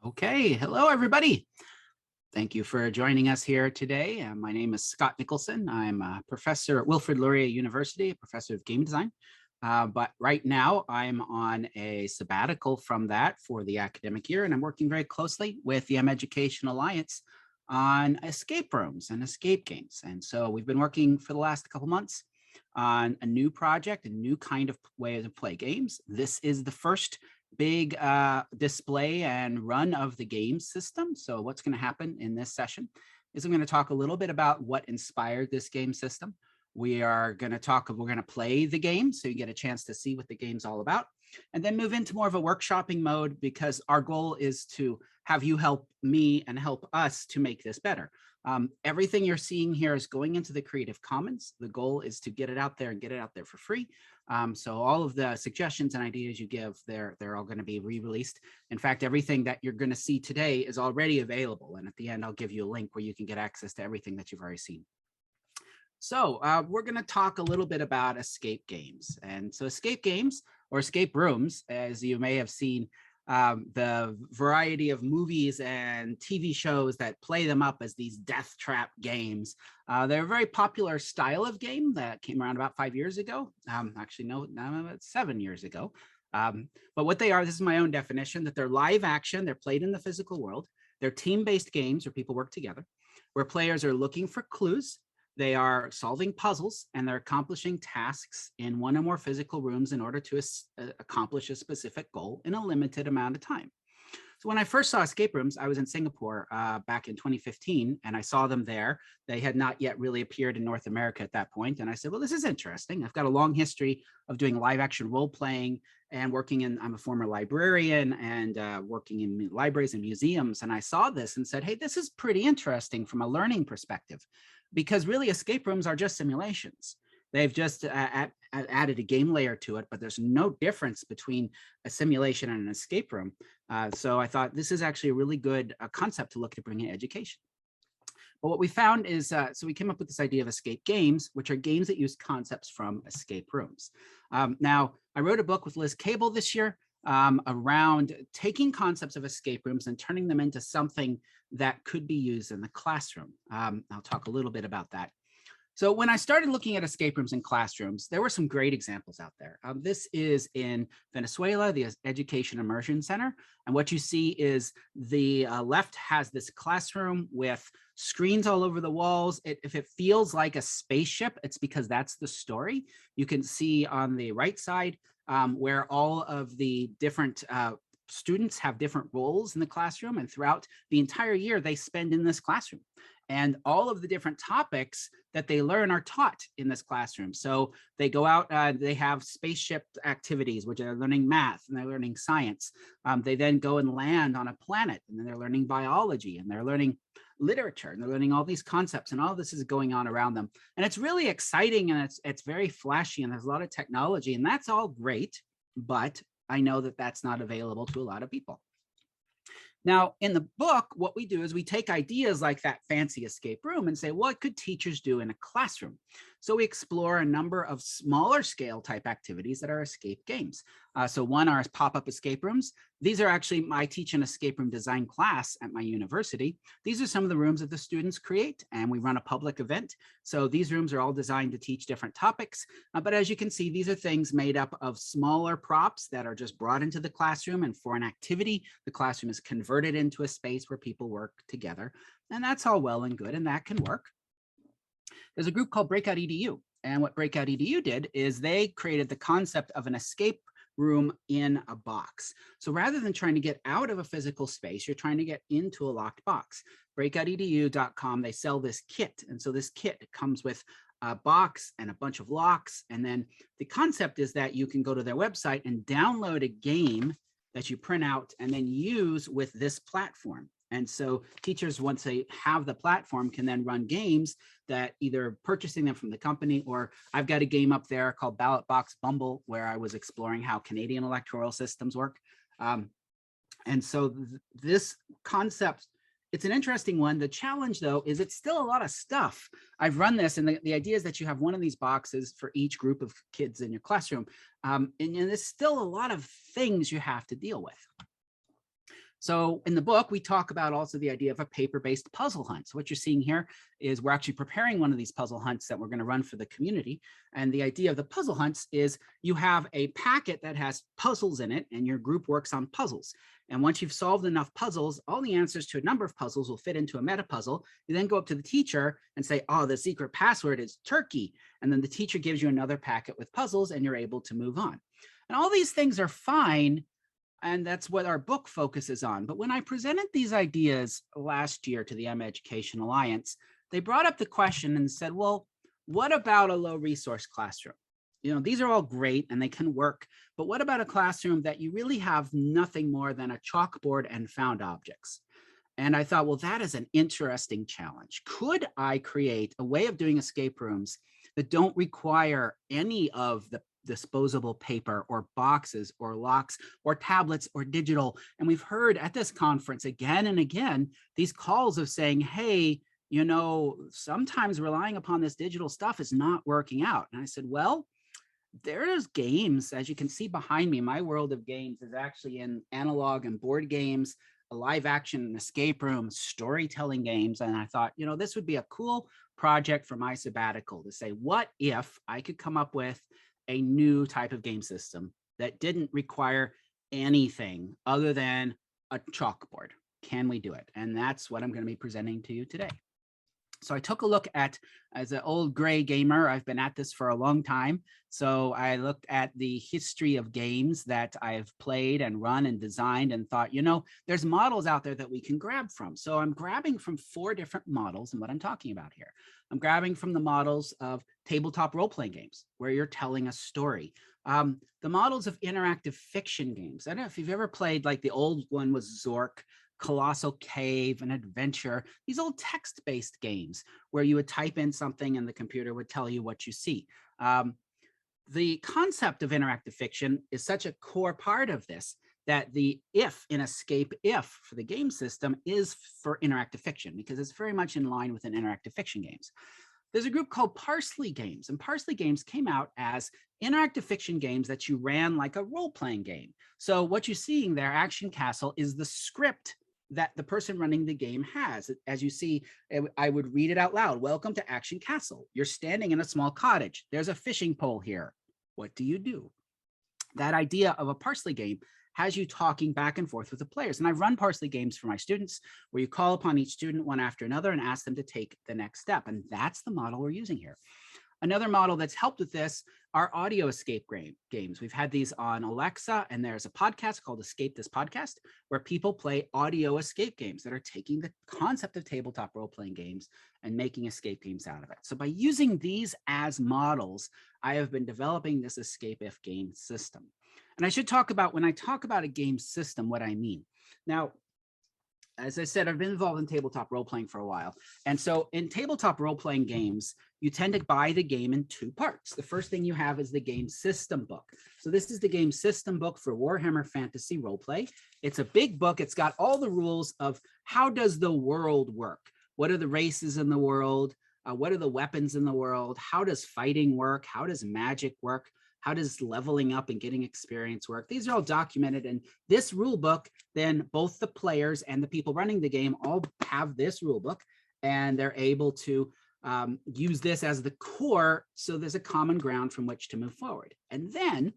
Okay, hello everybody. Thank you for joining us here today. My name is Scott Nicholson. I'm a professor at Wilfrid Laurier University, a professor of game design. But right now I'm on a sabbatical from that for the academic year, and I'm working very closely with the mEducation Alliance on escape rooms and escape games. And so we've been working for the last couple months on a new project, a new kind of way to play games. This is the first big display and run of the game system. So what's going to happen in this session is I'm going to talk a little bit about what inspired this game system. We're going to play the game so you get a chance to see what the game's all about, and then move into more of a workshopping mode, because our goal is to have you help me and help us to make this better. Everything you're seeing here is going into the Creative Commons. The goal is to get it out there and get it out there for free. So all of the suggestions and ideas you give, they're all going to be re-released. In fact, everything that you're going to see today is already available. And at the end, I'll give you a link where you can get access to everything that you've already seen. So we're going to talk a little bit about escape games. And so escape games, or escape rooms, as you may have seen, the variety of movies and TV shows that play them up as these death trap games. They're a very popular style of game that came around about 5 years ago. Actually, no, about 7 years ago. But what they are, this is my own definition, that they're live action, they're played in the physical world. They're team-based games where people work together, where players are looking for clues. They are solving puzzles, and they're accomplishing tasks in one or more physical rooms in order to accomplish a specific goal in a limited amount of time. So when I first saw escape rooms, I was in Singapore back in 2015, and I saw them there. They had not yet really appeared in North America at that point. And I said, well, this is interesting. I've got a long history of doing live action role playing and I'm a former librarian and working in libraries and museums. And I saw this and said, hey, this is pretty interesting from a learning perspective, because really escape rooms are just simulations. They've just added a game layer to it, but there's no difference between a simulation and an escape room. So I thought this is actually a really good concept to look to bring in education. But what we found is, so we came up with this idea of escape games, which are games that use concepts from escape rooms. Now, I wrote a book with Liz Cable this year around taking concepts of escape rooms and turning them into something that could be used in the classroom. I'll talk a little bit about that. So when I started looking at escape rooms in classrooms, there were some great examples out there. This is in Venezuela, the Education Immersion Center. And what you see is the left has this classroom with screens all over the walls. If it feels like a spaceship, it's because that's the story. You can see on the right side where all of the different students have different roles in the classroom, and throughout the entire year they spend in this classroom. And all of the different topics that they learn are taught in this classroom. So they go out, they have spaceship activities, which are learning math and they're learning science. They then go and land on a planet, and then they're learning biology, and they're learning literature, and they're learning all these concepts, and all this is going on around them. And it's really exciting, and it's very flashy, and there's a lot of technology, and that's all great, but I know that that's not available to a lot of people. Now, in the book, what we do is we take ideas like that fancy escape room and say, what could teachers do in a classroom? So we explore a number of smaller scale type activities that are escape games. So one are pop-up escape rooms. These are actually, I teach an escape room design class at my university. These are some of the rooms that the students create, and we run a public event. So these rooms are all designed to teach different topics. But as you can see, these are things made up of smaller props that are just brought into the classroom, and for an activity, the classroom is converted into a space where people work together. And that's all well and good, and that can work. There's a group called Breakout Edu, and what Breakout Edu did is they created the concept of an escape room in a box. So rather than trying to get out of a physical space, you're trying to get into a locked box. BreakoutEdu.com, they sell this kit. And so this kit comes with a box and a bunch of locks. And then the concept is that you can go to their website and download a game that you print out and then use with this platform. And so teachers, once they have the platform, can then run games that either purchasing them from the company, or I've got a game up there called Ballot Box Bumble, where I was exploring how Canadian electoral systems work. And so this concept, it's an interesting one. The challenge, though, is it's still a lot of stuff. I've run this, and the idea is that you have one of these boxes for each group of kids in your classroom. And there's still a lot of things you have to deal with. So in the book, we talk about also the idea of a paper-based puzzle hunt. So what you're seeing here is we're actually preparing one of these puzzle hunts that we're going to run for the community. And the idea of the puzzle hunts is you have a packet that has puzzles in it, and your group works on puzzles. And once you've solved enough puzzles, all the answers to a number of puzzles will fit into a meta puzzle. You then go up to the teacher and say, oh, the secret password is turkey. And then the teacher gives you another packet with puzzles, and you're able to move on. And all these things are fine. And that's what our book focuses on. But when I presented these ideas last year to the mEducation Alliance, they brought up the question and said, well, what about a low resource classroom? You know, these are all great and they can work, but what about a classroom that you really have nothing more than a chalkboard and found objects? And I thought, well, that is an interesting challenge. Could I create a way of doing escape rooms that don't require any of the disposable paper or boxes or locks or tablets or digital? And we've heard at this conference again and again, these calls of saying, hey, you know, sometimes relying upon this digital stuff is not working out. And I said, well, there's games, as you can see behind me, my world of games is actually in analog and board games, a live action escape room, storytelling games. And I thought, you know, this would be a cool project for my sabbatical to say, what if I could come up with a new type of game system that didn't require anything other than a chalkboard? Can we do it? And that's what I'm going to be presenting to you today. So I took a look at, as an old gray gamer, I've been at this for a long time. So I looked at the history of games that I've played and run and designed and thought, you know, there's models out there that we can grab from. So I'm grabbing from 4 different models and what I'm talking about here. I'm grabbing from the models of tabletop role-playing games where you're telling a story. The models of interactive fiction games. I don't know if you've ever played, like the old one was Zork, Colossal Cave, and Adventure, these old text-based games where you would type in something and the computer would tell you what you see. The concept of interactive fiction is such a core part of this that the if in escape if for the game system is for interactive fiction because it's very much in line with an interactive fiction games. There's a group called Parsley Games, and Parsley Games came out as interactive fiction games that you ran like a role-playing game. So what you're seeing there, Action Castle, is the script that the person running the game has. As you see, I would read it out loud. Welcome to Action Castle. You're standing in a small cottage. There's a fishing pole here. What do you do? That idea of a Parsley game has you talking back and forth with the players. And I've run Parsley games for my students where you call upon each student one after another and ask them to take the next step. And that's the model we're using here. Another model that's helped with this are audio escape games. We've had these on Alexa, and there's a podcast called Escape This Podcast, where people play audio escape games that are taking the concept of tabletop role-playing games and making escape games out of it. So by using these as models, I have been developing this escape if game system. And I should talk about, when I talk about a game system, what I mean. Now, as I said, I've been involved in tabletop role-playing for a while. And so in tabletop role-playing games, you tend to buy the game in 2 parts. The first thing you have is the game system book. So this is the game system book for Warhammer Fantasy Roleplay. It's a big book. It's got all the rules of how does the world work? What are the races in the world? What are the weapons in the world? How does fighting work? How does magic work? How does leveling up and getting experience work? These are all documented in this rule book. Then both the players and the people running the game all have this rule book, and they're able to use this as the core. So there's a common ground from which to move forward. And then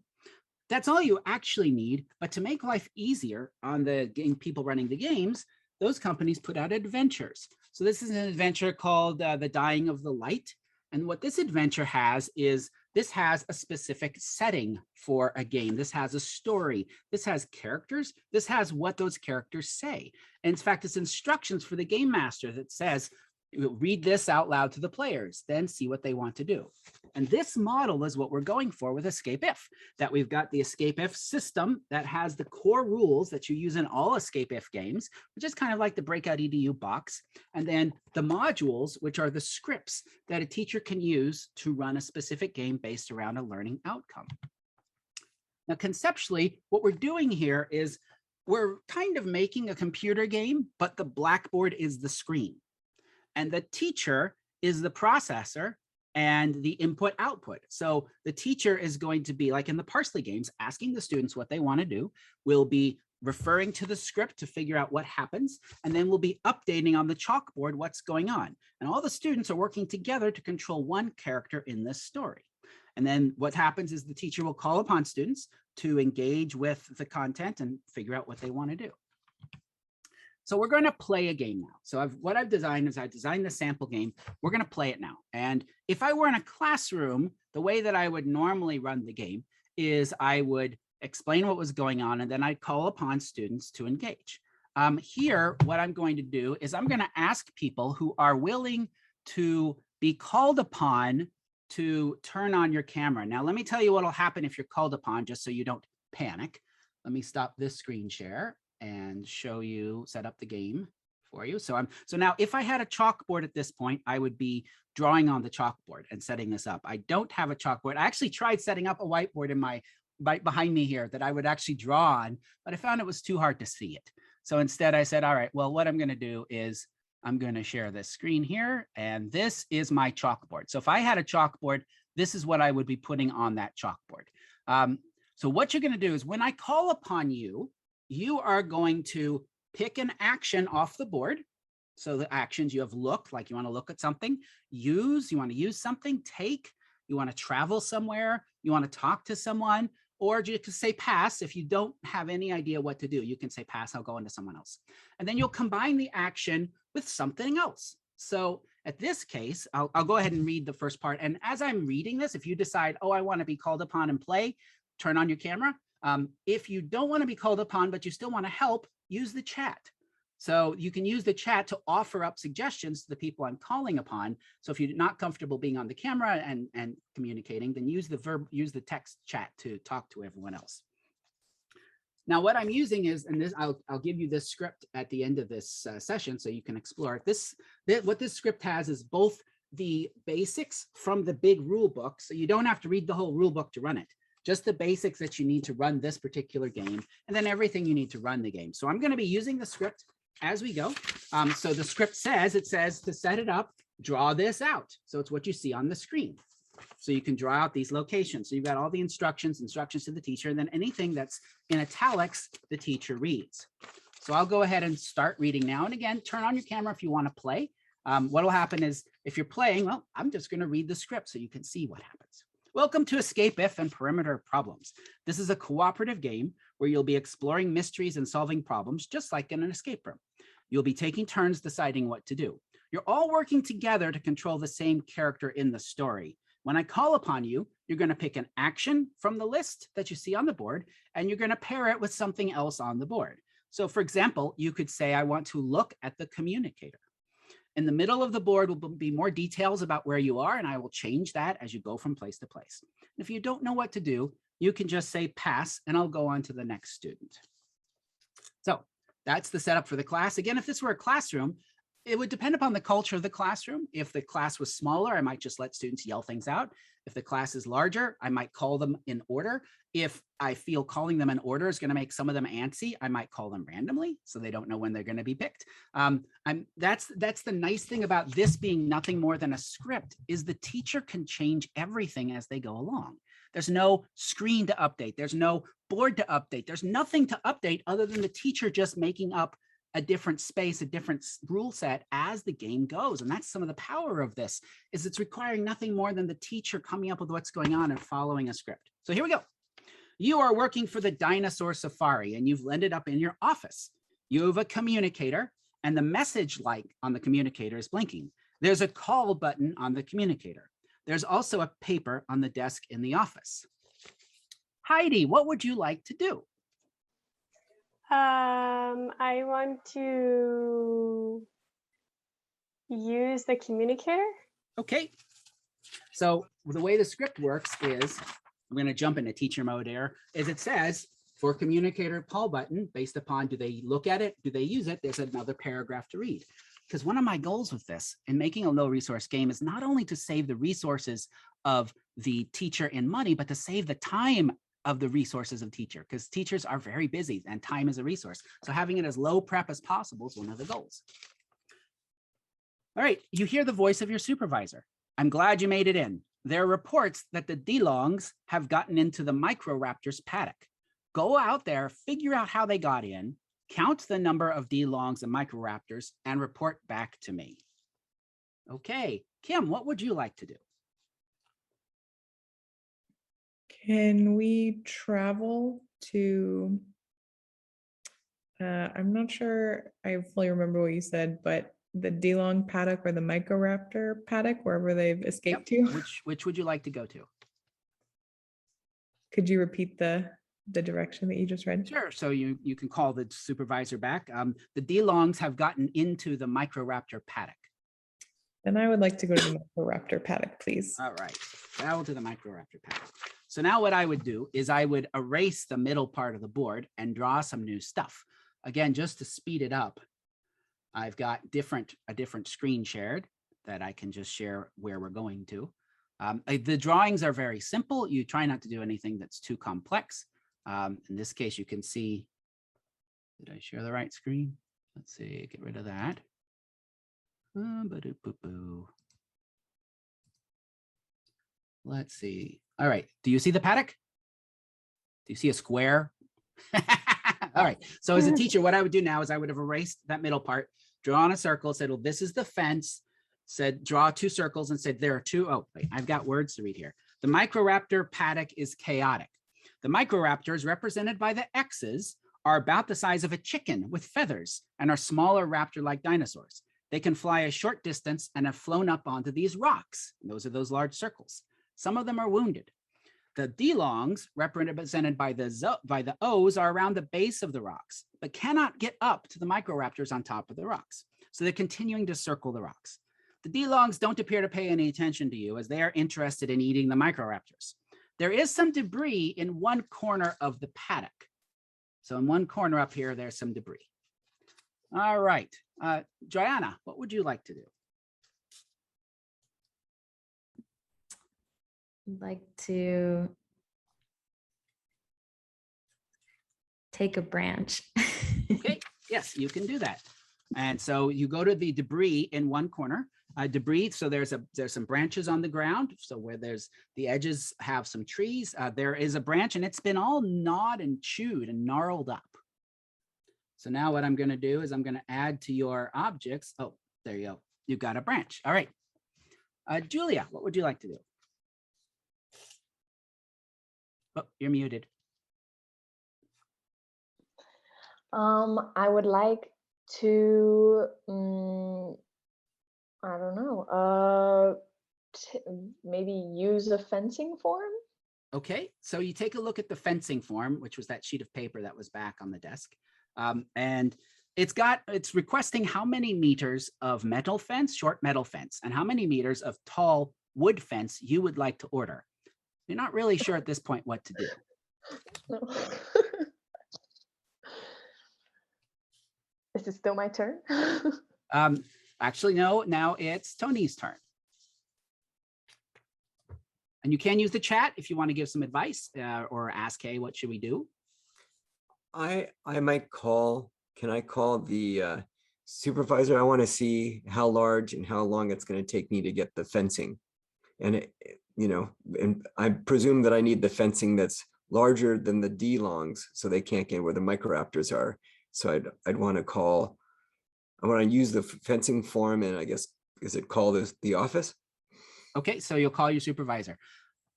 that's all you actually need. But to make life easier on the people running the games, those companies put out adventures. So this is an adventure called The Dying of the Light. And what this adventure has is this has a specific setting for a game. This has a story. This has characters. This has what those characters say. And in fact, it's instructions for the game master that says, read this out loud to the players, then see what they want to do. And this model is what we're going for with Escape If, that we've got the Escape If system that has the core rules that you use in all Escape If games, which is kind of like the Breakout Edu box. And then the modules, which are the scripts that a teacher can use to run a specific game based around a learning outcome. Now, conceptually, what we're doing here is we're kind of making a computer game, but the blackboard is the screen. And the teacher is the processor and the input output. So the teacher is going to be, like in the Parsley games, asking the students what they want to do. We'll be referring to the script to figure out what happens, and then we'll be updating on the chalkboard what's going on. And all the students are working together to control one character in this story. And then what happens is the teacher will call upon students to engage with the content and figure out what they want to do. So we're going to play a game now. So what I've designed is I designed the sample game. We're going to play it now. And if I were in a classroom, the way that I would normally run the game is I would explain what was going on, and then I'd call upon students to engage. Here, what I'm going to do is I'm going to ask people who are willing to be called upon to turn on your camera. Now, let me tell you what will happen if you're called upon, just so you don't panic. Let me stop this screen share and show you, set up the game for you. So now if I had a chalkboard at this point, I would be drawing on the chalkboard and setting this up. I don't have a chalkboard. I actually tried setting up a whiteboard in my right behind me here that I would actually draw on, but I found it was too hard to see it. So instead I said, all right, well, what I'm going to do is I'm going to share this screen here, and this is my chalkboard. So if I had a chalkboard, this is what I would be putting on that chalkboard. So what you're going to do is when I call upon you, you are going to pick an action off the board. So the actions you have look, like you want to look at something, use, you want to use something, take, you want to travel somewhere, you want to talk to someone, or you can say pass. If you don't have any idea what to do, you can say pass, I'll go into someone else. And then you'll combine the action with something else. So at this case, I'll go ahead and read the first part. And as I'm reading this, if you decide, oh, I want to be called upon and play, turn on your camera. If you don't want to be called upon, but you still want to help, use the chat. So you can use the chat to offer up suggestions to the people I'm calling upon. So if you're not comfortable being on the camera and communicating, then use the text chat to talk to everyone else. Now, what I'm using is, and this I'll give you this script at the end of this session so you can explore it. What this script has is both the basics from the big rule book, so you don't have to read the whole rule book to run it. Just the basics that you need to run this particular game, and then everything you need to run the game. So I'm going to be using the script as we go. So the script says, to set it up, draw this out. So it's what you see on the screen. So you can draw out these locations. So you've got all the instructions to the teacher, and then anything that's in italics, the teacher reads. So I'll go ahead and start reading now. And again, turn on your camera if you want to play. What will happen is if you're playing, well, I'm just going to read the script so you can see what happens. Welcome to Escape If and Perimeter Problems. This is a cooperative game where you'll be exploring mysteries and solving problems just like in an escape room. You'll be taking turns deciding what to do. You're all working together to control the same character in the story. When I call upon you, you're going to pick an action from the list that you see on the board, and you're going to pair it with something else on the board. So for example, you could say, I want to look at the communicator. In the middle of the board will be more details about where you are, and I will change that as you go from place to place. And if you don't know what to do, you can just say pass, and I'll go on to the next student. So that's the setup for the class. Again, if this were a classroom, it would depend upon the culture of the classroom. If the class was smaller, I might just let students yell things out. If the class is larger, I might call them in order. If I feel calling them in order is going to make some of them antsy, I might call them randomly so they don't know when they're going to be picked. That's the nice thing about this being nothing more than a script, is the teacher can change everything as they go along. There's no screen to update. There's no board to update. There's nothing to update other than the teacher just making up a different space, a different rule set as the game goes. And that's some of the power of this, is it's requiring nothing more than the teacher coming up with what's going on and following a script. So here we go. You are working for the dinosaur safari and you've ended up in your office. You have a communicator and the message light on the communicator is blinking. There's a call button on the communicator. There's also a paper on the desk in the office. Heidi, what would you like to do? I want to use the communicator. Okay. So the way the script works is, I'm going to jump into teacher mode here, is it says for communicator call button, based upon do they look at it, do they use it, there's another paragraph to read. Because one of my goals with this in making a low resource game is not only to save the resources of the teacher in money, but to save the time of the resources of teacher, because teachers are very busy and time is a resource. So having it as low prep as possible is one of the goals. All right, you hear the voice of your supervisor. I'm glad you made it in. There are reports that the DeLongs have gotten into the Microraptor's paddock. Go out there, figure out how they got in, count the number of D-longs and microraptors, and report back to me. Okay, Kim, what would you like to do? Can we travel to, I'm not sure I fully remember what you said, but the D-long paddock or the microraptor paddock, wherever they've escaped to? Which would you like to go to? Could you repeat the direction that you just read? Sure. So you can call the supervisor back. The D-longs have gotten into the microraptor paddock. Then I would like to go to the microraptor paddock, please. All right, travel to the microraptor paddock. So now what I would do is I would erase the middle part of the board and draw some new stuff. Again, just to speed it up, I've got a different screen shared that I can just share where we're going to. The drawings are very simple. You try not to do anything that's too complex. In this case, you can see, did I share the right screen? Let's see, get rid of that. Let's see. All right. Do you see the paddock? Do you see a square? All right. So as a teacher, what I would do now is I would have erased that middle part, drawn a circle, said, well, this is the fence, said, draw two circles and said, there are two. Oh, wait, I've got words to read here. The microraptor paddock is chaotic. The microraptors represented by the X's are about the size of a chicken with feathers and are smaller raptor-like dinosaurs. They can fly a short distance and have flown up onto these rocks. Those are those large circles. Some of them are wounded. The D-longs, represented by the O's, are around the base of the rocks, but cannot get up to the microraptors on top of the rocks. So they're continuing to circle the rocks. The D-longs don't appear to pay any attention to you as they are interested in eating the microraptors. There is some debris in one corner of the paddock. So in one corner up here, there's some debris. All right, Joanna, what would you like to do? I'd like to take a branch. Okay, yes, you can do that. And so you go to the debris in one corner. Debris, so there's some branches on the ground. So where there's the edges have some trees, there is a branch and it's been all gnawed and chewed and gnarled up. So now what I'm going to do is I'm going to add to your objects. Oh, there you go. You've got a branch. All right. Julia, what would you like to do? Oh, you're muted. I would like to, I don't know, maybe use a fencing form. Okay, so you take a look at the fencing form, which was that sheet of paper that was back on the desk. And it's requesting how many meters of metal fence, short metal fence, and how many meters of tall wood fence you would like to order. You're not really sure at this point what to do. No. Is it still my turn? Actually, no, now it's Tony's turn. And you can use the chat if you want to give some advice or ask, hey, what should we do? I might call, can I call the supervisor? I want to see how large and how long it's going to take me to get the fencing. And, and I presume that I need the fencing that's larger than the D-longs so they can't get where the microraptors are. So I'd want to call, I want to use the fencing form and I guess, is it called the office? Okay, so you'll call your supervisor.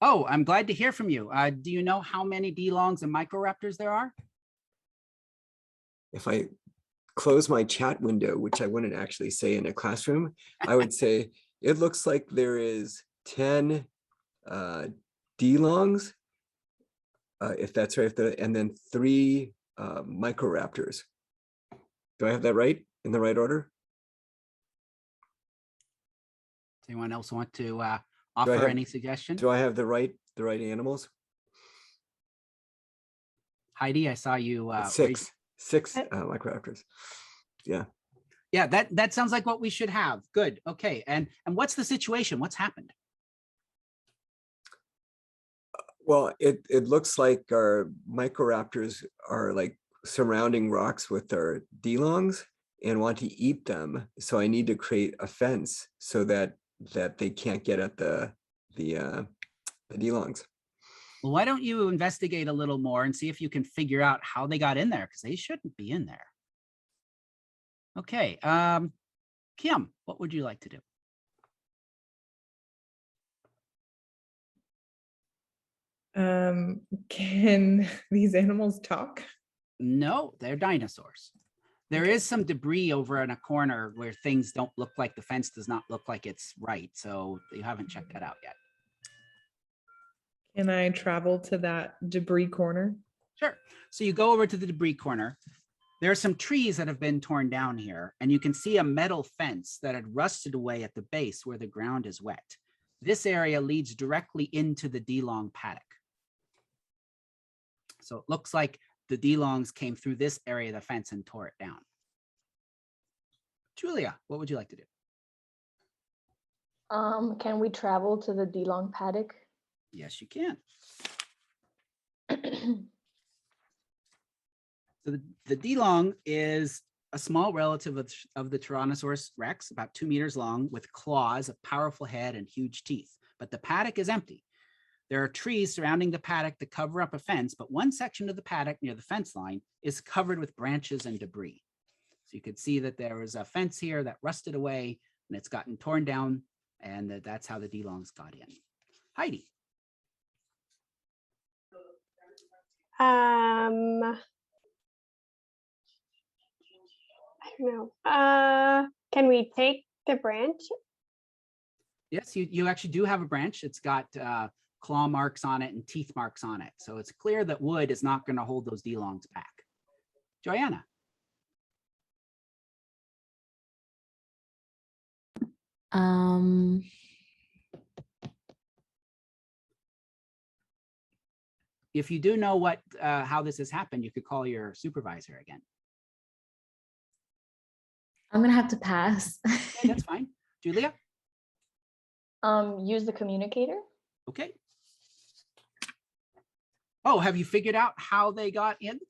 Oh, I'm glad to hear from you. Do you know how many D-longs and microraptors there are? If I close my chat window, which I wouldn't actually say in a classroom, I would say it looks like there is 10 D-longs, if that's right, and then 3 microraptors. Do I have that right, in the right order? Does anyone else want to offer any suggestion? Do I have the right animals? Heidi, I saw you. Six microraptors. Yeah. Yeah, that sounds like what we should have. Good. Okay. And what's the situation? What's happened? Well, it looks like our microraptors are like surrounding rocks with their D-longs and want to eat them. So I need to create a fence so that they can't get at the D-longs. Well, why don't you investigate a little more and see if you can figure out how they got in there, because they shouldn't be in there. Okay, Kim, what would you like to do? Can these animals talk? No, they're dinosaurs. There Okay. is some debris over in a corner where things don't look like the fence does not look like it's right. So you haven't checked that out yet. Can I travel to that debris corner? Sure. So you go over to the debris corner. There are some trees that have been torn down here, and you can see a metal fence that had rusted away at the base where the ground is wet. This area leads directly into the DeLong paddock. So it looks like the DeLongs came through this area of the fence and tore it down. Julia, what would you like to do? Can we travel to the DeLong paddock? Yes, you can. So the DeLong is a small relative of the Tyrannosaurus rex, about 2 meters long, with claws, a powerful head, and huge teeth. But the paddock is empty. There are trees surrounding the paddock to cover up a fence, but one section of the paddock near the fence line is covered with branches and debris. So you could see that there was a fence here that rusted away and it's gotten torn down, and that's how the DeLongs got in. Heidi. I don't know. Can we take the branch? Yes, you actually do have a branch. It's got claw marks on it and teeth marks on it. So it's clear that wood is not going to hold those DeLongs back. Joanna. If you do know what how this has happened, you could call your supervisor again. I'm gonna have to pass. Okay, that's fine. Julia? Use the communicator. Okay. Oh, have you figured out how they got in?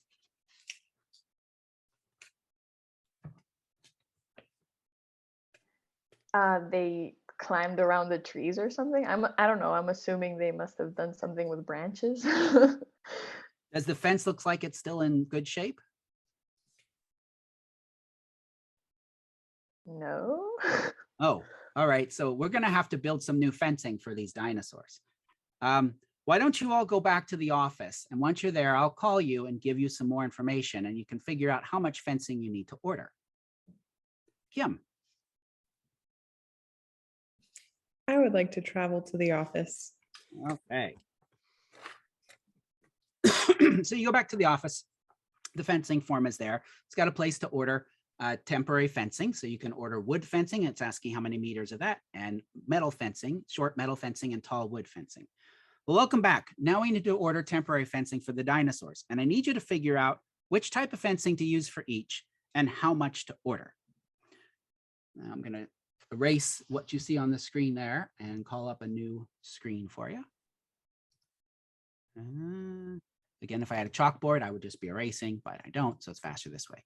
They climbed around the trees or something. I don't know. I'm assuming they must have done something with branches. Does the fence look like it's still in good shape? No. Oh, all right. So we're going to have to build some new fencing for these dinosaurs. Why don't you all go back to the office? And once you're there, I'll call you and give you some more information, and you can figure out how much fencing you need to order. Kim. I would like to travel to the office. Okay. So you go back to the office. The fencing form is there. It's got a place to order temporary fencing. So you can order wood fencing. It's asking how many meters of that, and metal fencing, short metal fencing, and tall wood fencing. Well, welcome back. Now we need to order temporary fencing for the dinosaurs. And I need you to figure out which type of fencing to use for each and how much to order. Now I'm going to erase what you see on the screen there and call up a new screen for you. Again, if I had a chalkboard, I would just be erasing, but I don't, so it's faster this way.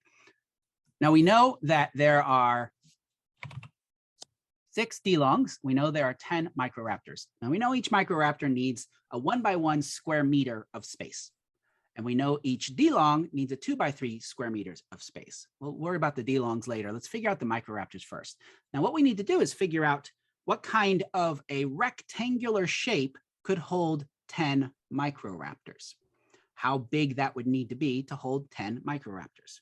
Now we know that there are 6 DeLongs. We know there are 10 microraptors. Now we know each microraptor needs a 1 by 1 square meter of space. And we know each DeLong needs a 2 by 3 square meters of space. We'll worry about the DeLongs later. Let's figure out the microraptors first. Now what we need to do is figure out what kind of a rectangular shape could hold 10 microraptors. How big that would need to be to hold 10 microraptors.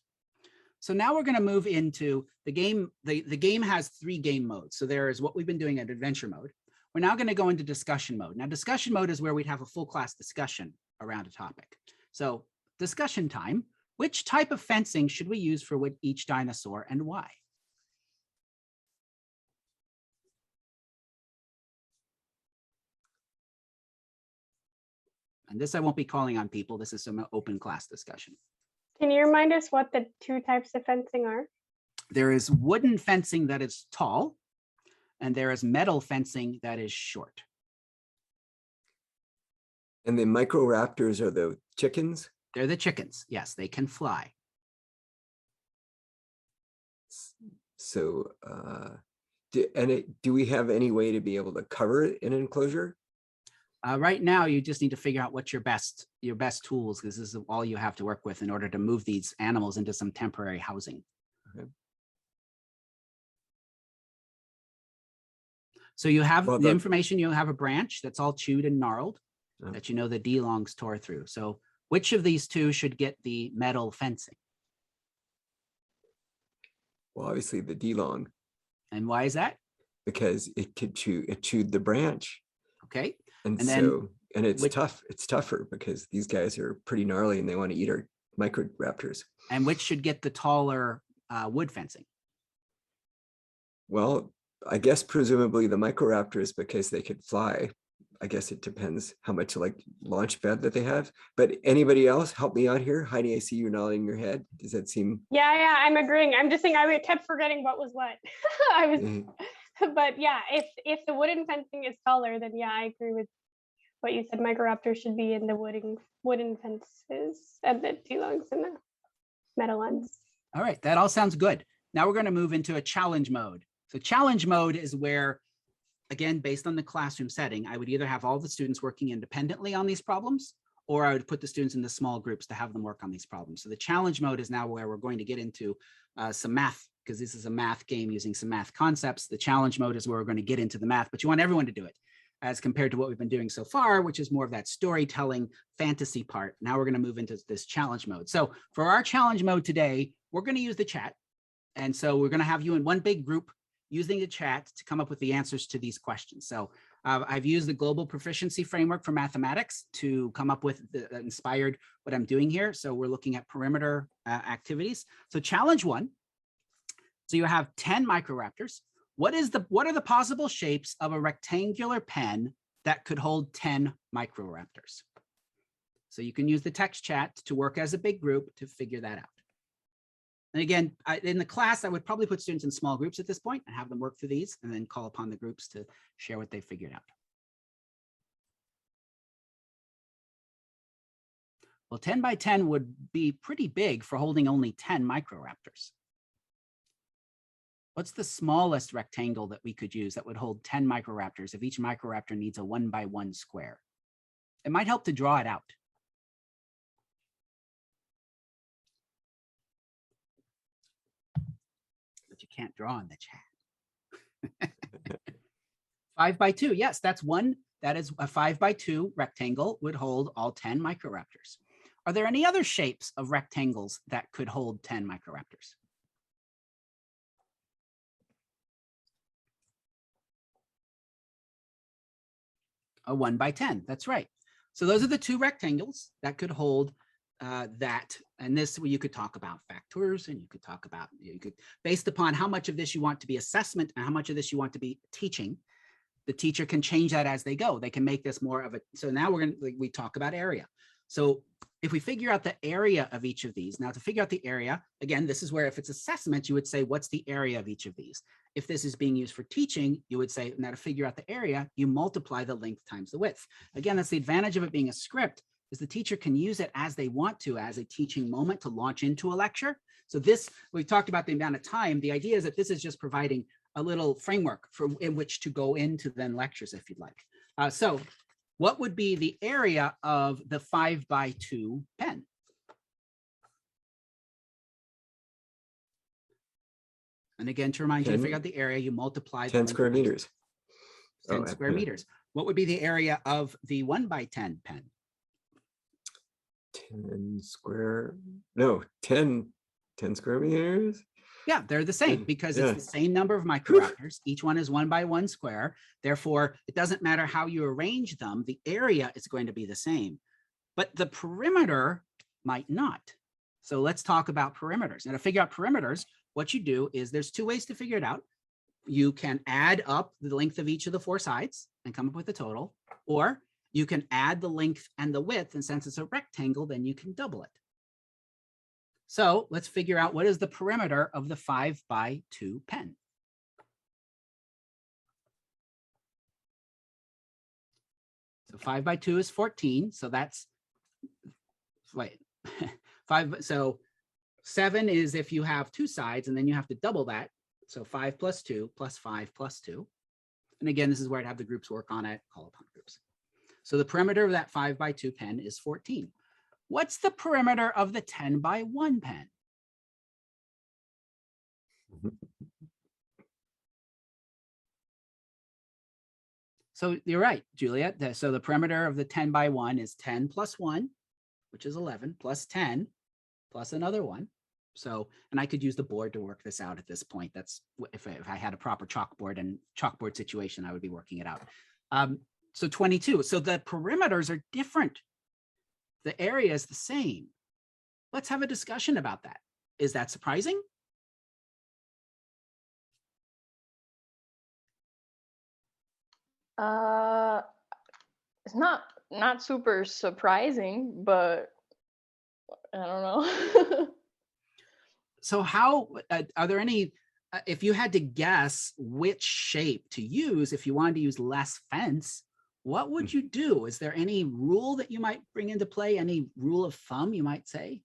So now we're going to move into the game. The game has 3 game modes. So there is what we've been doing at adventure mode. We're now going to go into discussion mode. Now discussion mode is where we'd have a full class discussion around a topic. So discussion time, which type of fencing should we use for each dinosaur and why? And this I won't be calling on people. This is some open class discussion. Can you remind us what the 2 types of fencing are? There is wooden fencing that is tall, and there is metal fencing that is short. And the microraptors are the chickens? They're the chickens. Yes, they can fly. So, do we have any way to be able to cover an enclosure? Right now, you just need to figure out what's your best tools, because this is all you have to work with in order to move these animals into some temporary housing. Okay. So you have Well, the information, you have a branch that's all chewed and gnarled Oh. that you know the D-longs tore through. So which of these two should get the metal fencing? Well, obviously the D-long, And why is that? because it chewed the branch. Okay. And And then so, and it's which- tough. It's tougher because these guys are pretty gnarly and they want to eat our microraptors. And which should get the taller wood fencing? Well, I guess presumably the microraptors, because they could fly. I guess it depends how much like launch pad that they have. But anybody else help me out here? Heidi, I see you nodding your head. Does that seem? Yeah, I'm agreeing. I'm just saying I kept forgetting what was what. I was, but yeah, if the wooden fencing is taller, then yeah, I agree with what you said. Microraptor should be in the wooden fences, and the D-longs in the metal ones. All right, that all sounds good. Now we're going to move into a challenge mode. So challenge mode is where, again, based on the classroom setting, I would either have all the students working independently on these problems, or I would put the students into small groups to have them work on these problems. So the challenge mode is now where we're going to get into some math, because this is a math game using some math concepts. The challenge mode is where we're going to get into the math, but you want everyone to do it, as compared to what we've been doing so far, which is more of that storytelling fantasy part. Now we're going to move into this challenge mode. So for our challenge mode today, we're going to use the chat. And so we're going to have you in one big group using the chat to come up with the answers to these questions. So I've used the global proficiency framework for mathematics to come up with inspired what I'm doing here. So we're looking at perimeter activities. So challenge one. So you have 10 microraptors. What are the possible shapes of a rectangular pen that could hold 10 microraptors? So you can use the text chat to work as a big group to figure that out. And again, in the class, I would probably put students in small groups at this point and have them work through these and then call upon the groups to share what they figured out. Well, 10 by 10 would be pretty big for holding only 10 microraptors. What's the smallest rectangle that we could use that would hold 10 microraptors if each microraptor needs a 1 by 1 square? It might help to draw it out. But you can't draw in the chat. 5 by 2, yes, that's one. That is a 5 by 2 rectangle would hold all 10 microraptors. Are there any other shapes of rectangles that could hold 10 microraptors? A 1 by 10, that's right. So those are the two rectangles that could hold that. And this, you could talk about factors, and you could talk about, based upon how much of this you want to be assessment and how much of this you want to be teaching, the teacher can change that as they go. They can make this more of a, so now we talk about area. So if we figure out the area of each of these, now to figure out the area, again, this is where if it's assessment, you would say, what's the area of each of these? If this is being used for teaching, you would say, now to figure out the area, you multiply the length times the width. Again, that's the advantage of it being a script, is the teacher can use it as they want to, as a teaching moment to launch into a lecture. So this, we talked about the amount of time. The idea is that this is just providing a little framework in which to go into then lectures if you'd like. So what would be the area of the 5 by 2 pen? And again, to remind you to figure out the area, you multiply 10 square meters. 10 square meters. What would be the area of the 1 by 10 pen? 10 square, no, 10 square meters. Yeah, they're the same because it's Yeah. the same number of microraptors. Each one is 1 by 1 square. Therefore, it doesn't matter how you arrange them, the area is going to be the same, but the perimeter might not. So let's talk about perimeters. Now to figure out perimeters, what you do is there's two ways to figure it out. You can add up the length of each of the 4 sides and come up with a total, or you can add the length and the width, and since it's a rectangle, then you can double it. So let's figure out what is the perimeter of the 5 by 2 pen. So 5 by 2 is 14. So that's, wait, 5. So 7 is if you have 2 sides, and then you have to double that. So 5 plus 2 plus 5 plus 2. And again, this is where I'd have the groups work on it, call upon groups. So the perimeter of that 5x2 pen is 14. What's the perimeter of the 10x1 pen? So you're right, Juliet. So the perimeter of the 10x1 is 10 plus 1, which is 11, plus 10, plus another 1. So, and I could use the board to work this out at this point. That's if I had a proper chalkboard and chalkboard situation, I would be working it out. So 22. So the perimeters are different. The area is the same. Let's have a discussion about that. Is that surprising? It's not super surprising, but I don't know. So how are there any, if you had to guess which shape to use, if you wanted to use less fence, what would you do? Is there any rule that you might bring into play? Any rule of thumb, you might say?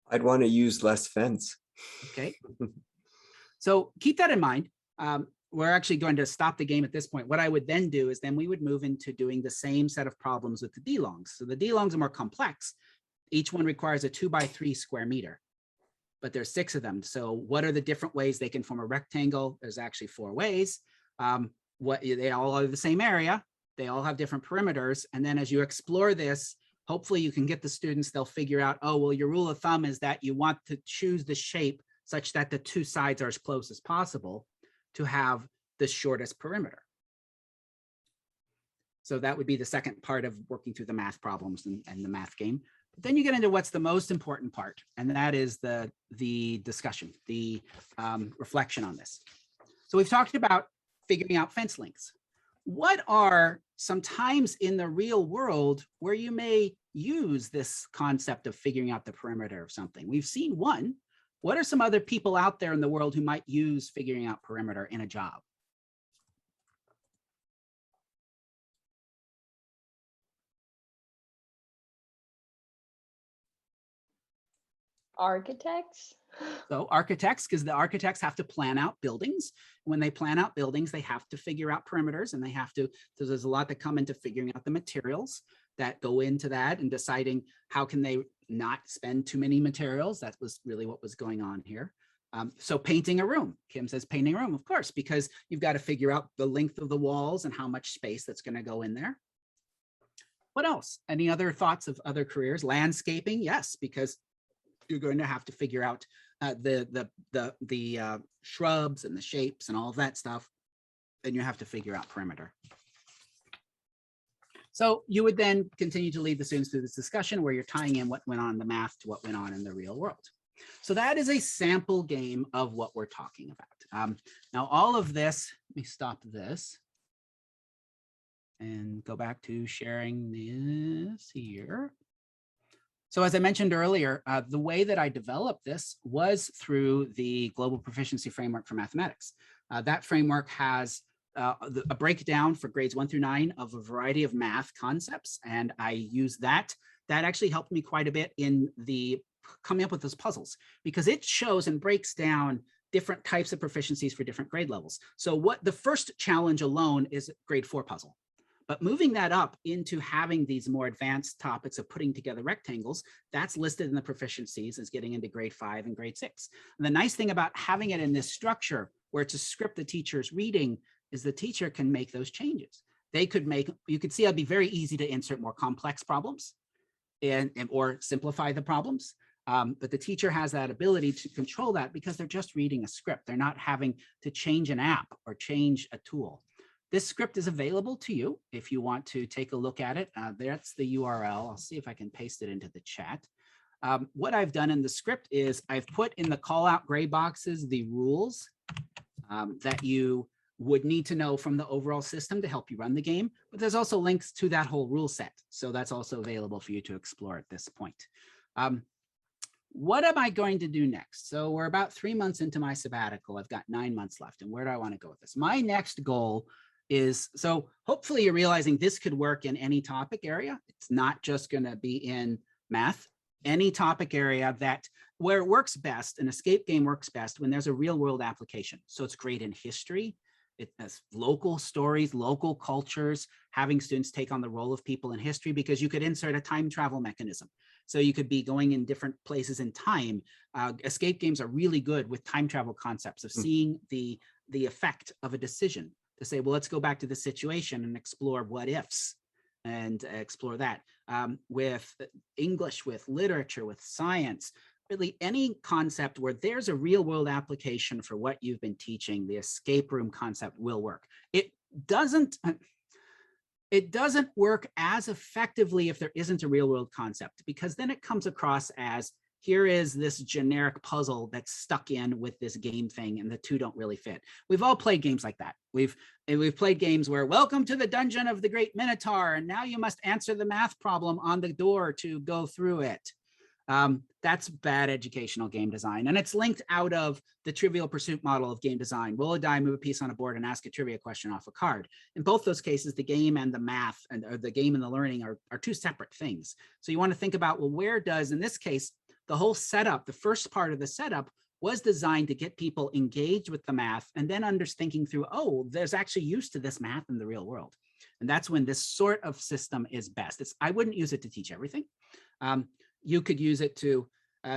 I'd want to use less fence. Okay. So keep that in mind. We're actually going to stop the game at this point. What I would then do is then we would move into doing the same set of problems with the D-longs. So the D-longs are more complex. Each one requires a 2x3 square meter, but there's 6 of them. So what are the different ways they can form a rectangle? There's actually 4 ways. They all are the same area. They all have different perimeters. And then as you explore this, hopefully you can get the students, they'll figure out, oh, well, your rule of thumb is that you want to choose the shape such that the 2 sides are as close as possible to have the shortest perimeter. So that would be the second part of working through the math problems and the math game. But then you get into what's the most important part, and that is the discussion, the reflection on this. So we've talked about figuring out fence lengths. What are some times in the real world where you may use this concept of figuring out the perimeter of something? We've seen one. What are some other people out there in the world who might use figuring out perimeter in a job? Architects? So architects, because the architects have to plan out buildings. When they plan out buildings, they have to figure out perimeters, and they have to, so there's a lot that come into figuring out the materials that go into that and deciding how can they not spend too many materials. That was really what was going on here. So painting a room, Kim says painting a room, of course, because you've got to figure out the length of the walls and how much space that's going to go in there. What else? Any other thoughts of other careers? Landscaping, yes, because you're going to have to figure out the shrubs and the shapes and all of that stuff. Then you have to figure out perimeter. So you would then continue to lead the students through this discussion where you're tying in what went on in the math to what went on in the real world. So that is a sample game of what we're talking about. Now all of this, let me stop this and go back to sharing this here. So as I mentioned earlier, the way that I developed this was through the Global Proficiency Framework for Mathematics. That framework has a breakdown for grades 1 through 9 of a variety of math concepts. And I use that. That actually helped me quite a bit in the coming up with those puzzles, because it shows and breaks down different types of proficiencies for different grade levels. So what the first challenge alone is grade 4 puzzle. But moving that up into having these more advanced topics of putting together rectangles, that's listed in the proficiencies as getting into grade 5 and grade 6. And the nice thing about having it in this structure where it's a script the teacher's reading is the teacher can make those changes. They could make, you could see it'd be very easy to insert more complex problems or simplify the problems. But the teacher has that ability to control that because they're just reading a script. They're not having to change an app or change a tool. This script is available to you if you want to take a look at it. That's the URL. I'll see if I can paste it into the chat. What I've done in the script is I've put in the call out gray boxes the rules that you would need to know from the overall system to help you run the game. But there's also links to that whole rule set. So that's also available for you to explore at this point. What am I going to do next? So we're about 3 months into my sabbatical. I've got 9 months left. And where do I want to go with this? My next goal is, so hopefully you're realizing this could work in any topic area. It's not just going to be in math, any topic area that where it works best, an escape game works best when there's a real world application. So it's great in history. It has local stories, local cultures, having students take on the role of people in history, because you could insert a time travel mechanism. So you could be going in different places in time. Escape games are really good with time travel concepts of seeing the effect of a decision to say, well, let's go back to the situation and explore what ifs and explore that. With English, with literature, with science, really any concept where there's a real world application for what you've been teaching, the escape room concept will work. It doesn't work as effectively if there isn't a real world concept, because then it comes across as, here is this generic puzzle that's stuck in with this game thing, and the two don't really fit. We've all played games like that. We've played games where, welcome to the dungeon of the great Minotaur, and now you must answer the math problem on the door to go through it. That's bad educational game design. And it's linked out of the Trivial Pursuit model of game design. Roll a die, move a piece on a board, and ask a trivia question off a card. In both those cases, the game and the math, or the game and the learning are two separate things. So you want to think about, well, where does, in this case, the whole setup, the first part of the setup was designed to get people engaged with the math and then thinking through, oh, there's actually use to this math in the real world. And that's when this sort of system is best. I wouldn't use it to teach everything. You could use it to,